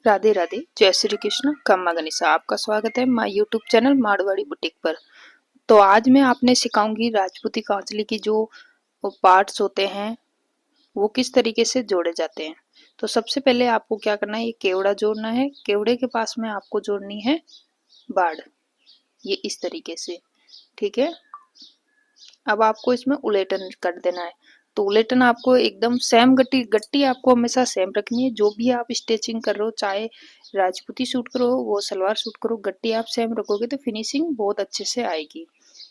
राधे राधे, जय श्री कृष्ण। खम्मा गनीसा, आपका स्वागत है my YouTube channel Marwari boutique पर। तो आज मैं आपने सिखाऊंगी राजपूती कांचली की जो पार्ट्स होते हैं वो किस तरीके से जोड़े जाते हैं। तो सबसे पहले आपको क्या करना है, ये केवड़ा जोड़ना है। केवड़े के पास में आपको जोड़नी है बाड़, ये इस तरीके से, ठीक है। अब आपको इसमें उलेटन कर देना है। तो उलेटन आपको एकदम सेम गट्टी गट्टी आपको हमेशा सेम रखनी है। जो भी आप स्टिचिंग कर रहे हो, चाहे राजपूती सूट करो वो सलवार सूट करो, गट्टी आप सेम रखोगे तो फिनिशिंग बहुत अच्छे से आएगी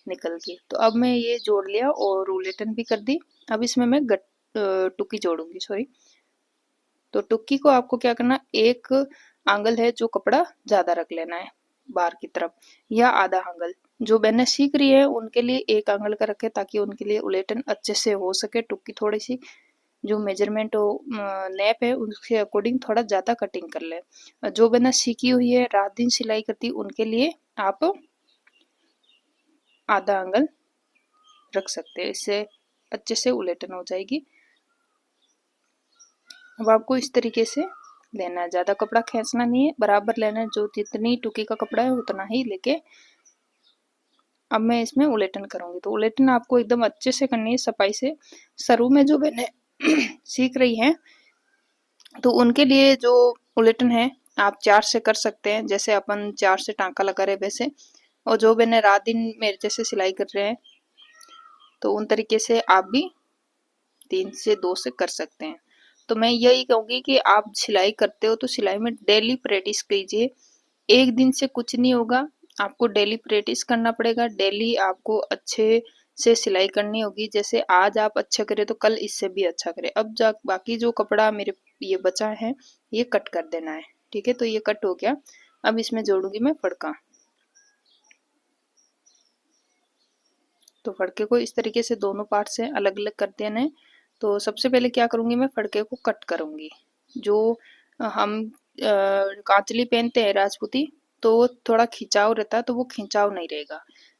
निकल के। तो अब मैं ये जोड़ लिया और उलेटन भी कर दी। अब इसमें मैं टुकी जोड़ूंगी, सॉरी। तो टुक्की को आपको क्या करना, एक आंगल है जो कपड़ा ज्यादा रख लेना है बाहर की तरफ, या आधा आंगल। जो बहनें सीख रही है उनके लिए एक आंगल का रखे ताकि उनके लिए उलेटन अच्छे से हो सके। टुक्की थोड़ी सी जो मेजरमेंट हो नैप है उसके अकॉर्डिंग थोड़ा ज्यादा कटिंग कर ले। जो बहनें सीखी हुई है रात दिन सिलाई करती उनके लिए आप आधा आंगल रख सकते हैं, इससे अच्छे से उलेटन हो जाएगी। अब आपको इस तरीके से लेना है, ज्यादा कपड़ा खींचना नहीं है, बराबर लेना है। जो जितनी टुकी का कपड़ा है उतना ही लेके अब मैं इसमें उलेटन करूंगी। तो उलेटन आपको एकदम अच्छे से करनी है, सफाई से। शुरू में जो बहनें सीख रही हैं तो उनके लिए जो उलेटन है आप 4 से कर सकते हैं, जैसे अपन 4 से टांका लगा रहे वैसे। और जो बहनें रात दिन मेरे जैसे सिलाई कर रहे हैं तो उन तरीके से आप भी 3 से 2 से कर सकते हैं। तो मैं यही कहूंगी कि आप सिलाई करते हो तो सिलाई में डेली प्रैक्टिस कीजिए। एक दिन से कुछ नहीं होगा, आपको डेली प्रैक्टिस करना पड़ेगा। डेली आपको अच्छे से सिलाई करनी होगी। जैसे आज आप अच्छा करें तो कल इससे भी अच्छा करें। अब जा बाकी जो कपड़ा मेरे ये बचा है ये कट कर देना है, ठीक है। तो ये कट हो गया। अब इसमें जोड़ूंगी मैं फड़का। तो फड़के को इस तरीके से दोनों पार्ट से अलग अलग कर देना है। तो सबसे पहले क्या करूंगी, मैं फड़के को कट करूंगी। जो हम कांचली पहनते हैं राजपूती तो थोड़ा खिंचाव रहता है, तो वो खिंचाव नहीं रहेगा।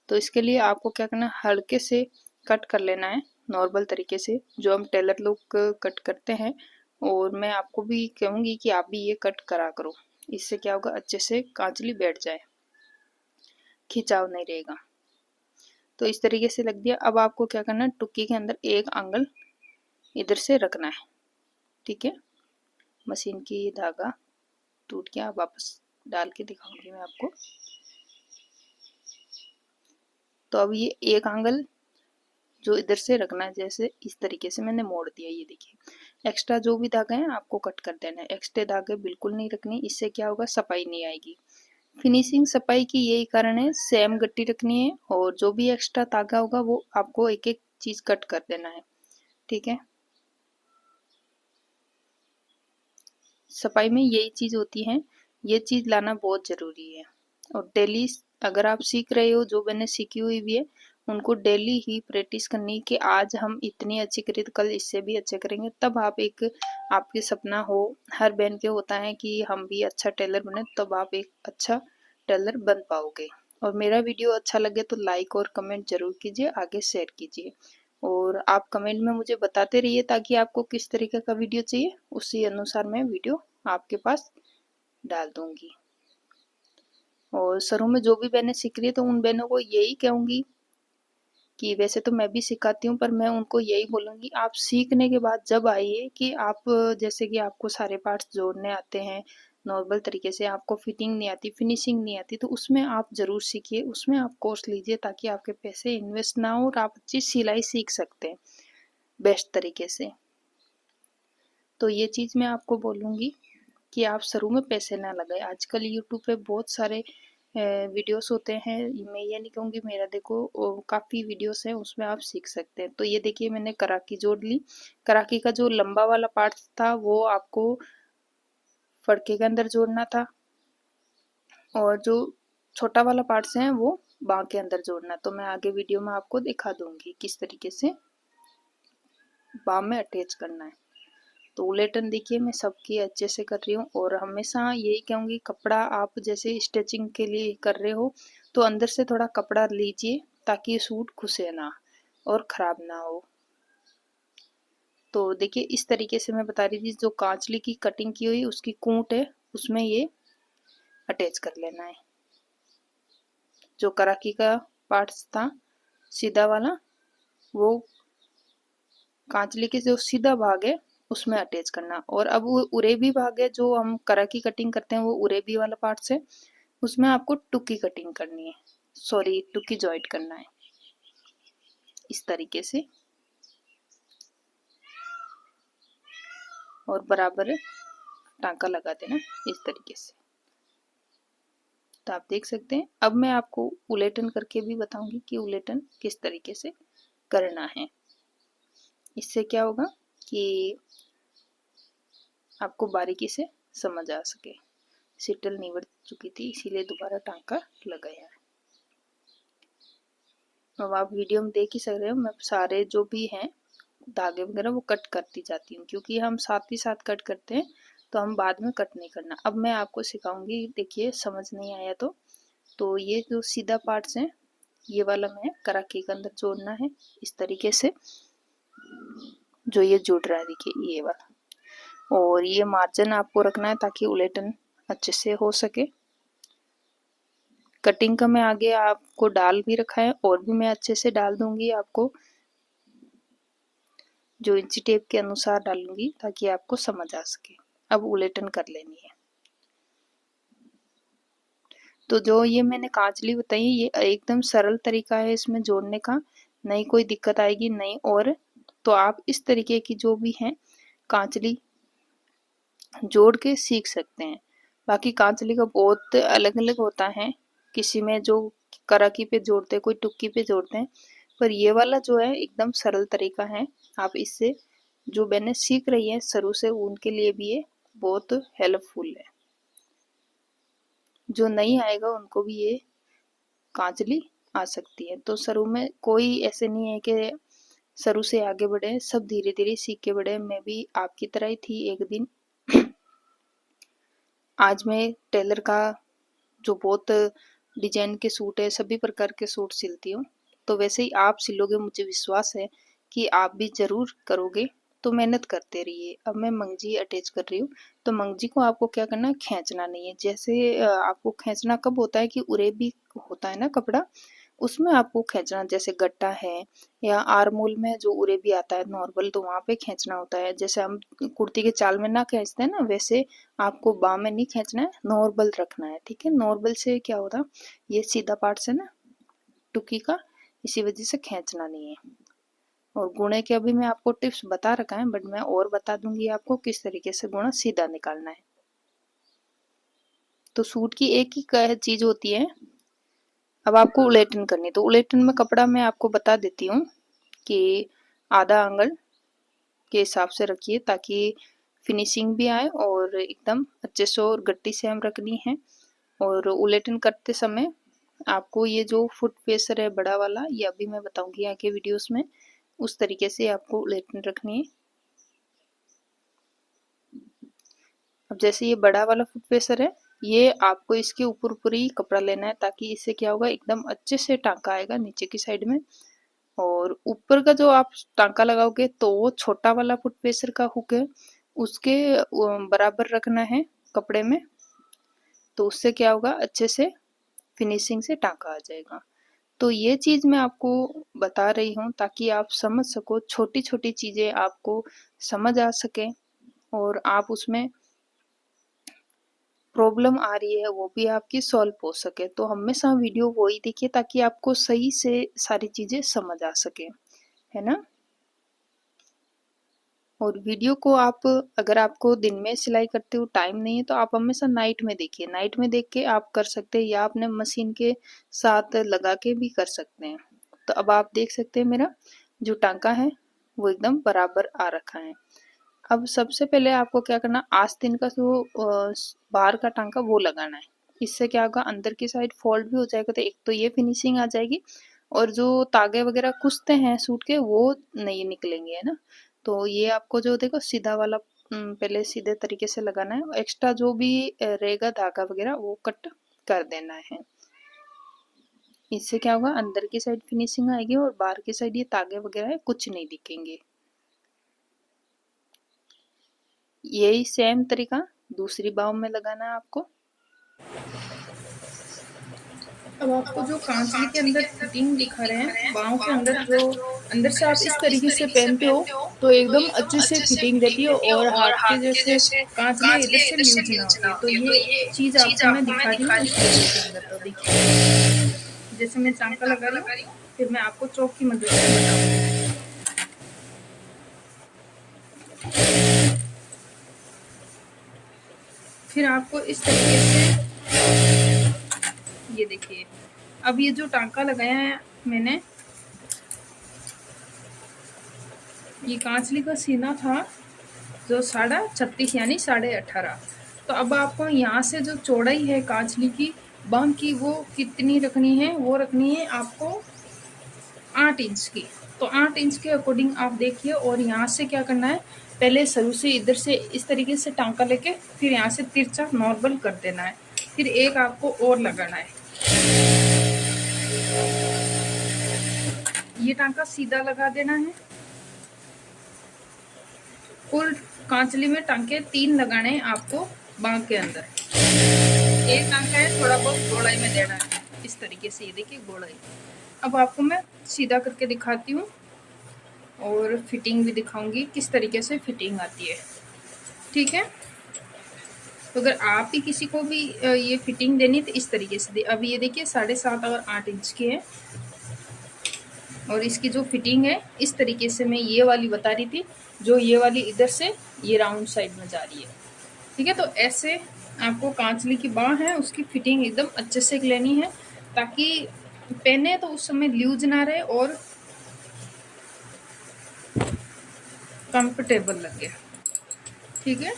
तो इसके लिए आपको क्या करना है, हल्के से कट कर लेना है नॉर्मल तरीके से जो हम टेलर लोग कट करते हैं। और मैं आपको भी कहूंगी कि आप भी ये कट करा करो, इससे क्या होगा अच्छे से कांचली बैठ जाए, खिंचाव नहीं रहेगा। तो इस तरीके से लग दिया। अब आपको क्या करना है, टुक्की के अंदर एक आंगल इधर से रखना है, ठीक है। मशीन की धागा टूट गया, वापस डाल के दिखाऊंगी मैं आपको। तो अब ये एक आंगल जो इधर से रखना है, जैसे इस तरीके से मैंने मोड़ दिया। ये देखिए, एक्स्ट्रा जो भी धागे हैं आपको कट कर देना है। एक्स्ट्रा धागे बिल्कुल नहीं रखनी, इससे क्या होगा सफाई नहीं आएगी। फिनिशिंग सफाई की यही कारण है, सेम गट्टी रखनी है और जो भी एक्स्ट्रा धागा होगा वो आपको एक एक चीज कट कर देना है, ठीक है। सफाई में यही चीज होती है, ये चीज लाना बहुत जरूरी है। और डेली अगर आप सीख रहे हो, जो मैंने सीखी हुई भी है उनको डेली ही प्रैक्टिस करनी कि आज हम इतनी अच्छी करें तो कल इससे भी अच्छे करेंगे। तब आप एक आपके सपना हो, हर बहन के होता है कि हम भी अच्छा टेलर बने, तब आप एक अच्छा टेलर बन पाओगे। और मेरा वीडियो अच्छा लगे तो लाइक और कमेंट जरूर कीजिए, आगे शेयर कीजिए। और आप कमेंट में मुझे बताते रहिए ताकि आपको किस तरीके का वीडियो चाहिए, उसी अनुसार मैं वीडियो आपके पास डाल दूंगी। और शुरू में जो भी बहनें सीख रही है तो उन बहनों को यही कहूंगी कि वैसे तो मैं भी सिखाती हूँ, पर मैं उनको यही बोलूंगी आप सीखने के बाद जब आइए कि आप जैसे कि आपको सारे पार्ट्स जोड़ने आते हैं नॉर्मल तरीके से, आपको फिटिंग नहीं आती, फिनिशिंग नहीं आती, तो उसमें आप जरूर सीखिए, उसमें आप कोर्स लीजिए ताकि आपके पैसे इन्वेस्ट ना हो और आप अच्छी सिलाई सीख सकते हैं बेस्ट तरीके से। तो ये चीज़ मैं आपको बोलूँगी कि आप शुरू में पैसे ना लगाए। आजकल यूट्यूब पे बहुत सारे वीडियोस होते हैं, मैं ये नहीं कहूँगी मेरा देखो काफ़ी वीडियोस हैं उसमें आप सीख सकते हैं। तो ये देखिए मैंने कराकी जोड़ ली। कराकी का जो लंबा वाला पार्ट था वो आपको फड़के के अंदर जोड़ना था और जो छोटा वाला पार्ट्स हैं वो बाँह के अंदर जोड़ना। तो मैं आगे वीडियो में आपको दिखा दूंगी किस तरीके से बाँह में अटैच करना है। तो उलेटन देखिए मैं सबकी अच्छे से कर रही हूँ। और हमेशा यही कहूँगी कपड़ा आप जैसे स्टिचिंग के लिए कर रहे हो तो अंदर से थोड़ा कपड़ा लीजिए ताकि सूट घुसे ना और ख़राब ना हो। तो देखिए इस तरीके से मैं बता रही थी, जो कांचली की कटिंग की हुई उसकी कूट है उसमें ये अटैच कर लेना है। जो कराकी का पार्ट्स था सीधा वाला, वो कांचली के जो सीधा भाग है उसमें अटैच करना। और अब वो उरेबी भाग है जो हम कराकी कटिंग करते हैं, वो उरेबी वाला पार्ट है, उसमें आपको टुकी कटिंग करनी है, सॉरी टुकी जॉइंट करना है इस तरीके से, और बराबर टांका लगा देना इस तरीके से। तो आप देख सकते हैं। अब मैं आपको उलेटन करके भी बताऊंगी कि उलेटन किस तरीके से करना है। इससे क्या होगा कि आपको बारीकी से समझ आ सके। सिटल निवड़ चुकी थी इसीलिए दोबारा टांका लगाया है। अब आप वीडियो में देख ही सक रहे हो, मैं सारे जो भी हैं धागे वगैरह वो कट करती जाती हूँ, क्योंकि हम साथ ही साथ कट करते हैं तो हम बाद में कट नहीं करना। अब मैं आपको सिखाऊंगी, देखिए समझ नहीं आया तो ये जो सीधा पार्ट्स हैं ये वाला मैं कराकी के अंदर जोड़ना है इस तरीके से, जो ये जुड़ रहा है देखिए ये वाला। और ये मार्जिन आपको रखना है ताकि उलेटन अच्छे से हो सके। कटिंग का मैं आगे आपको डाल भी रखा है, और भी मैं अच्छे से डाल दूंगी आपको, जो इंची टेप के अनुसार डालूंगी ताकि आपको समझ आ सके। अब उलेटन कर लेनी है। तो जो ये मैंने कांचली बताई ये एकदम सरल तरीका है इसमें जोड़ने का, नहीं कोई दिक्कत आएगी नहीं। और तो आप इस तरीके की जो भी है कांचली जोड़ के सीख सकते हैं। बाकी कांचली का बहुत अलग अलग होता है, किसी में जो कराकी पे जोड़ते हैं, कोई टुक्की पे जोड़ते हैं, पर ये वाला जो है एकदम सरल तरीका है। आप इससे जो बहनें सीख रही हैं शुरू से उनके लिए भी ये बहुत हेल्पफुल है। जो नहीं आएगा उनको भी ये कांचली आ सकती है। तो शुरू में कोई ऐसे नहीं है कि शुरू से आगे बढ़े, सब धीरे धीरे सीख के बढ़े। मैं भी आपकी तरह ही थी एक दिन। आज मैं टेलर का जो बहुत डिजाइन के सूट है, सभी प्रकार के सूट सिलती हूँ। तो वैसे ही आप सिलोगे, मुझे विश्वास है कि आप भी जरूर करोगे। तो मेहनत करते रहिए। अब मैं मंगजी अटैच कर रही हूँ। तो मंगजी को आपको क्या करना है, खींचना नहीं है। जैसे आपको खींचना कब होता है कि उरेबी होता है ना कपड़ा, उसमें आपको खींचना, जैसे गट्टा है या आरमोल में जो उरे भी आता है नॉर्मल, तो वहां पे खींचना होता है। जैसे हम कुर्ती के चाल में ना खींचते हैं ना, वैसे आपको बाह में नहीं खींचना है, नॉर्मल रखना है। ठीक है, नॉर्मल से क्या होता, ये सीधा पार्ट से ना टुकी का, इसी वजह से खींचना नहीं है। और गुणे के अभी मैं आपको टिप्स बता रखा है, बट मैं और बता दूंगी आपको किस तरीके से गुणा सीधा निकालना है। तो सूट की एक ही चीज होती है। अब आपको उलेटन करनी, तो उलेटन में कपड़ा मैं आपको बता देती हूँ कि आधा आंगल के हिसाब से रखिए ताकि फिनिशिंग भी आए और एकदम अच्छे से, और गट्टी से हम रखनी है। और उलेटन करते समय आपको ये जो फुट पेसर है बड़ा वाला, ये अभी मैं बताऊंगी आगे वीडियोस में, उस तरीके से आपको उलेटन रखनी है। अब जैसे ये बड़ा वाला फुट पेसर है, ये आपको इसके ऊपर ऊपर ही कपड़ा लेना है ताकि इससे क्या होगा, एकदम अच्छे से टांका आएगा नीचे की साइड में। और ऊपर का जो आप टांका लगाओगे तो वो छोटा वाला फुट पेसर का हुक है, उसके बराबर रखना है कपड़े में। तो उससे क्या होगा, अच्छे से फिनिशिंग से टांका आ जाएगा। तो ये चीज मैं आपको बता रही हूँ ताकि आप समझ सको, छोटी छोटी चीजें आपको समझ आ सके और आप उसमें प्रॉब्लम आ रही है वो भी आपकी सॉल्व हो सके। तो हमेशा वीडियो वो ही देखिए ताकि आपको सही से सारी चीजें समझ आ सके, है ना। और वीडियो को आप, अगर आपको दिन में सिलाई करते हो टाइम नहीं है तो आप हमेशा नाइट में देखिए। नाइट में देख के आप कर सकते हैं या अपने मशीन के साथ लगा के भी कर सकते हैं। तो अब आप देख सकते हैं मेरा जो टांका है वो एकदम बराबर आ रखा है। अब सबसे पहले आपको क्या करना, आस्तीन का जो बाहर का टांका वो लगाना है। इससे क्या होगा, अंदर की साइड फोल्ड भी हो जाएगा, तो एक तो ये फिनिशिंग आ जाएगी और जो तागे वगैरह कुछते हैं सूट के वो नहीं निकलेंगे, है ना। तो ये आपको जो देखो सीधा वाला पहले सीधे तरीके से लगाना है, एक्स्ट्रा जो भी रहेगा धागा वगैरह वो कट कर देना है। इससे क्या होगा, अंदर की साइड फिनिशिंग आएगी और बाहर की साइड ये तागे वगैरह है कुछ नहीं दिखेंगे। यही सेम तरीका दूसरी बाँह में लगाना है आपको। अब आपको जो कांचली के अंदर फिटिंग दिखा रहे हैं, बाहों के अंदर जो अंदर से आप इस तरीके से पहनते हो तो एकदम अच्छे से फिटिंग रहती है और हाथ के जैसे कांचली इधर से लूज ना होती है। तो ये चीज़ आपको मैं दिखा रही हूँ इस तरीके के अंदर। तो देखिए जैसे मैं चांका लगा रही हूँ, फिर मैं आपको चौक की मदद से बताऊंगी। फिर आपको इस तरीके से ये देखिए, अब ये जो टांका लगाया है मैंने, ये कांचली का सीना था जो 36.5 यानी 18.5। तो अब आपको यहाँ से जो चौड़ाई है कांचली की बांह की वो कितनी रखनी है, वो रखनी है आपको 8 इंच की। तो 8 इंच के अकॉर्डिंग आप देखिए, और यहाँ से क्या करना है, पहले शुरू से इधर से इस तरीके से टांका लेके फिर यहाँ से तिरछा नॉर्मल कर देना है, फिर एक आपको और लगाना है। ये टांका सीधा लगा देना है। कुल कांचली में टांके 3 लगाने हैं आपको बांह के अंदर। एक टांका है थोड़ा बहुत गोलाई में देना है इस तरीके से, ये देखिए गोलाई। अब आपको मैं सीधा करके दिखाती हूँ और फिटिंग भी दिखाऊंगी किस तरीके से फिटिंग आती है, ठीक है। तो अगर आप ही किसी को भी ये फिटिंग देनी तो इस तरीके से दे। अब ये देखिए 7.5 और 8 इंच की है, और इसकी जो फिटिंग है इस तरीके से मैं ये वाली बता रही थी, जो ये वाली इधर से ये राउंड साइड में जा रही है, ठीक है। तो ऐसे आपको कांचली की बाँह है उसकी फिटिंग एकदम अच्छे से लेनी है, ताकि पहने तो उस समय लूज ना रहे और कंफर्टेबल लगे, ठीक है।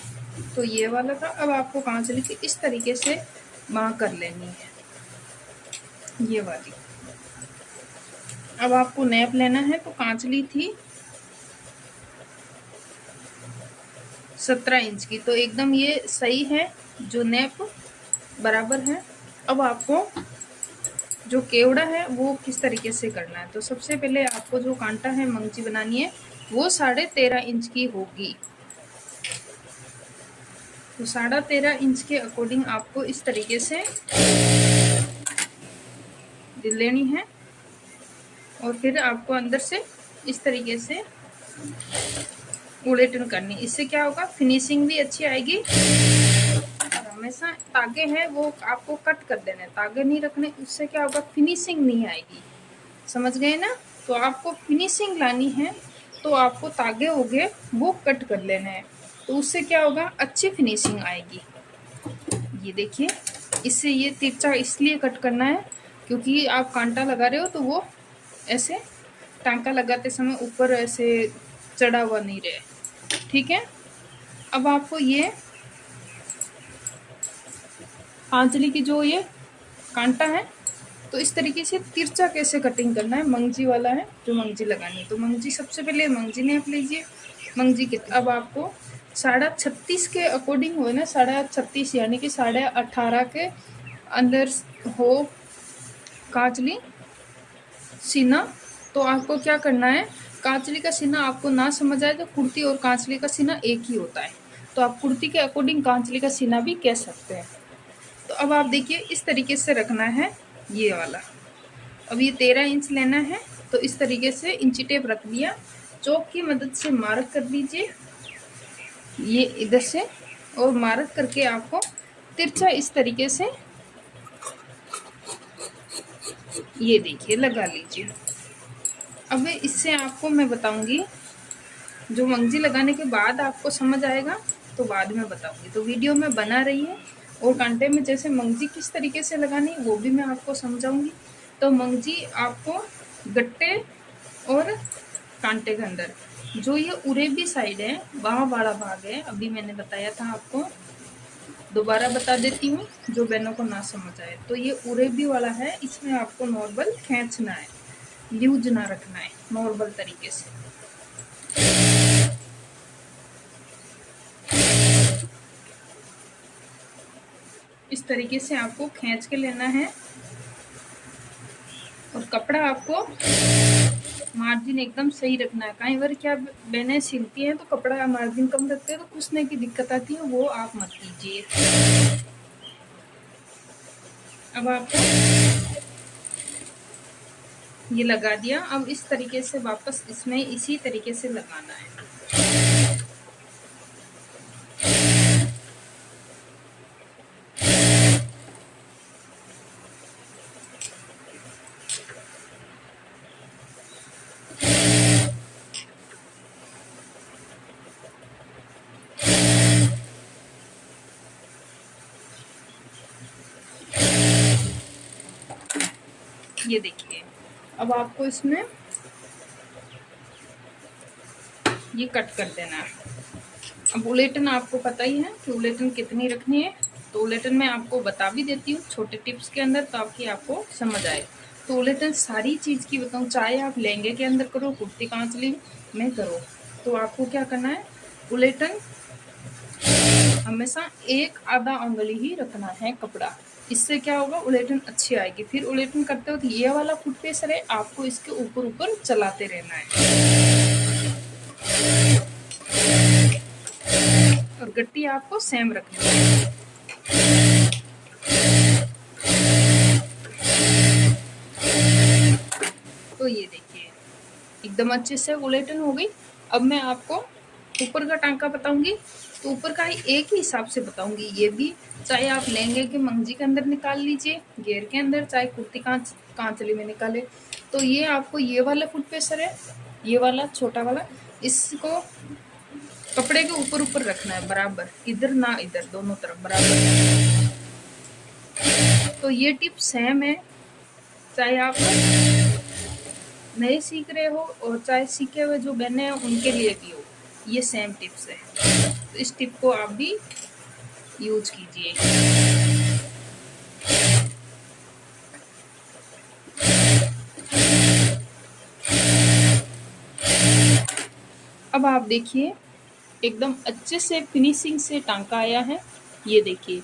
तो ये वाला था। अब आपको कांचली की इस तरीके से बाँह कर लेनी है, ये वाली। अब आपको नैप लेना है, तो कांचली थी 17 इंच की, तो एकदम ये सही है, जो नैप बराबर है। अब आपको जो केवड़ा है वो किस तरीके से करना है, तो सबसे पहले आपको जो कांटा है मंगजी बनानी है वो 13.5 इंच की होगी। तो 13.5 इंच के अकॉर्डिंग आपको इस तरीके से लेनी है, और फिर आपको अंदर से इस तरीके से उलटन करनी। इससे क्या होगा, फिनिशिंग भी अच्छी आएगी। और हमेशा तागे हैं वो आपको कट कर देने, तागे नहीं रखने, उससे क्या होगा, फिनिशिंग नहीं आएगी, समझ गए ना। तो आपको फिनिशिंग लानी है तो आपको तागे हो गए वो कट कर लेने हैं, तो उससे क्या होगा, अच्छी फिनिशिंग आएगी। ये देखिए, इससे ये तिरछा इसलिए कट करना है क्योंकि आप कांटा लगा रहे हो तो वो ऐसे टांका लगाते समय ऊपर ऐसे चढ़ा हुआ नहीं रहे, ठीक है। अब आपको ये कांचली की जो ये कांटा है, तो इस तरीके से तिरछा कैसे कटिंग करना है, मंगजी वाला है जो मंगजी लगानी है। तो मंगजी सबसे पहले मंगजी नाप लीजिए। मंगजी के अब आपको 36.5 के अकॉर्डिंग हो ना, 36.5 यानी कि 18.5 के अंदर हो कांचली सीना। तो आपको क्या करना है, कांचली का सीना आपको ना समझ आए तो कुर्ती और कांचली का सीना एक ही होता है, तो आप कुर्ती के अकॉर्डिंग कांचली का सीना भी कह सकते हैं। तो अब आप देखिए इस तरीके से रखना है ये वाला। अब ये 13 इंच लेना है, तो इस तरीके से इंची टेप रख दिया, चौक की मदद से मार्क कर दीजिए ये इधर से, और मार्क करके आपको तिरछा इस तरीके से ये देखिए लगा लीजिए। अब इससे आपको मैं बताऊंगी, जो मंगजी लगाने के बाद आपको समझ आएगा तो बाद में बताऊंगी, तो वीडियो में बना रही है। और कांटे में जैसे मंगजी किस तरीके से लगानी वो भी मैं आपको समझाऊंगी। तो मंगजी आपको गट्टे और कांटे के अंदर जो ये उरेबी साइड है, वहाँ वाला भाग है, अभी मैंने बताया था आपको, दोबारा बता देती हूँ जो बहनों को ना समझ आए। तो ये उरेबी वाला है, इसमें आपको नॉर्मल खींचना है, लूज ना रखना है, नॉर्मल तरीके से। इस तरीके से आपको खींच के लेना है, और कपड़ा आपको मार्जिन एकदम सही रखना है। कई बार क्या बहनें सिलती हैं तो कपड़ा मार्जिन कम रखते हैं तो कुछने की दिक्कत आती है, वो आप मत कीजिए। अब आपको ये लगा दिया, अब इस तरीके से वापस इसमें इसी तरीके से लगाना है। ये देखिए, अब आपको इसमें ये कट कर देना है। अब उलेटन आपको पता ही है कि उलेटन कितनी रखनी है, तो उलेटन मैं आपको बता भी देती हूँ छोटे टिप्स के अंदर, ताकि आपको समझ आए। तो उलेटन सारी चीज़ की बताऊँ, चाहे आप लहंगे के अंदर करो, कुर्ती कांचली में करो, तो आपको क्या करना है, उलेटन हमेशा एक आधा उंगली ही रखना है कपड़ा। इससे क्या होगा, उलेटन अच्छी आएगी। फिर उलेटन करते हो तो ये वाला फुट पेसर है, आपको इसके ऊपर ऊपर चलाते रहना है और गट्टी आपको सेम रखनी है। तो ये देखिए एकदम अच्छे से उलेटन हो गई। अब मैं आपको ऊपर का टांका बताऊंगी, तो ऊपर का ही एक ही हिसाब से बताऊंगी। ये भी चाहे आप लहंगे के मंगजी के अंदर निकाल लीजिए, घेर के अंदर, चाहे कुर्ती कांचली में निकाले। तो ये आपको ये वाला फुट पेसर है, ये वाला छोटा वाला, इसको कपड़े के ऊपर ऊपर रखना है बराबर, इधर ना इधर, दोनों तरफ बराबर। तो ये टिप सेम है, चाहे आप नए सीख रहे हो और चाहे सीखे हुए जो बहने हैं उनके लिए भी हो, ये सेम टिप्स है। तो इस टिप को आप भी यूज कीजिए। अब आप देखिए एकदम अच्छे से फिनिशिंग से टांका आया है। ये देखिए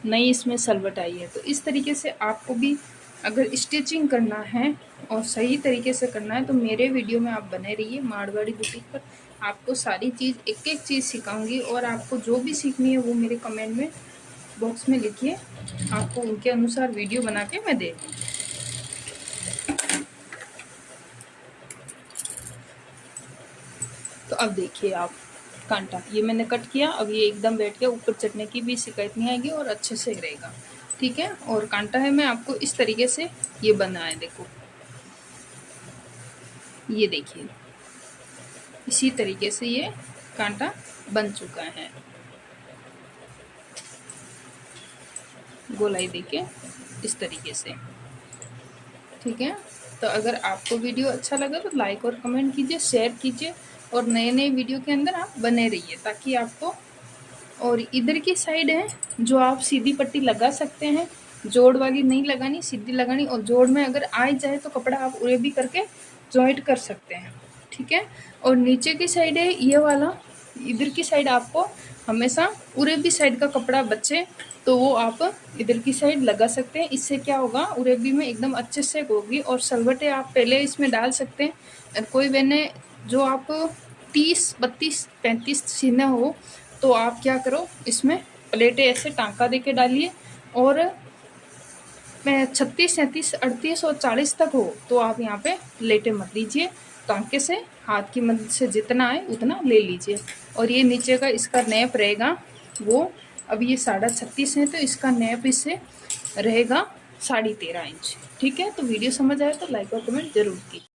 नई इसमें सलवट आई है। तो इस तरीके से आपको भी अगर स्टिचिंग करना है और सही तरीके से करना है तो मेरे वीडियो में आप बने रहिए। मारवाड़ी बुटीक पर आपको सारी चीज़ एक एक चीज़ सिखाऊंगी, और आपको जो भी सीखनी है वो मेरे कमेंट में बॉक्स में लिखिए, आपको उनके अनुसार वीडियो बना के मैं दे दूँगी। तो अब देखिए आप कांटा ये मैंने कट किया, अब ये एकदम बैठ गया, ऊपर चढ़ने की भी शिकायत नहीं आएगी और अच्छे से रहेगा। ठीक है, और कांटा है मैं आपको इस तरीके से ये बना है, देखो ये देखिए इसी तरीके से ये कांटा बन चुका है। गोलाई देके इस तरीके से। ठीक है, तो अगर आपको वीडियो अच्छा लगा तो लाइक और कमेंट कीजिए, शेयर कीजिए, और नए नए वीडियो के अंदर आप बने रहिए ताकि आपको। और इधर की साइड है जो आप सीधी पट्टी लगा सकते हैं, जोड़ वाली नहीं लगानी, सीधी लगानी। और जोड़ में अगर आ जाए तो कपड़ा आप उरे भी करके जॉइंट कर सकते हैं। ठीक है, और नीचे की साइड है ये वाला, इधर की साइड आपको हमेशा उरे भी साइड का कपड़ा बचे तो वो आप इधर की साइड लगा सकते हैं। इससे क्या होगा, उरेबी में एकदम अच्छे से होगी। और सलवटें आप पहले इसमें डाल सकते हैं। कोई बहने जो आप 30, 32, 35 सीना हो तो आप क्या करो, इसमें प्लेटें ऐसे टांका दे के डालिए। और 36, 37, 38 और 40 तक हो तो आप यहाँ पे प्लेटें मत लीजिए, टांके से हाथ की मदद से जितना आए उतना ले लीजिए। और ये नीचे का इसका नैप रहेगा वो, अब ये 36.5 है तो इसका नैप इससे रहेगा 13.5 इंच। ठीक है, तो वीडियो समझ आए तो लाइक और कमेंट जरूर कीजिए।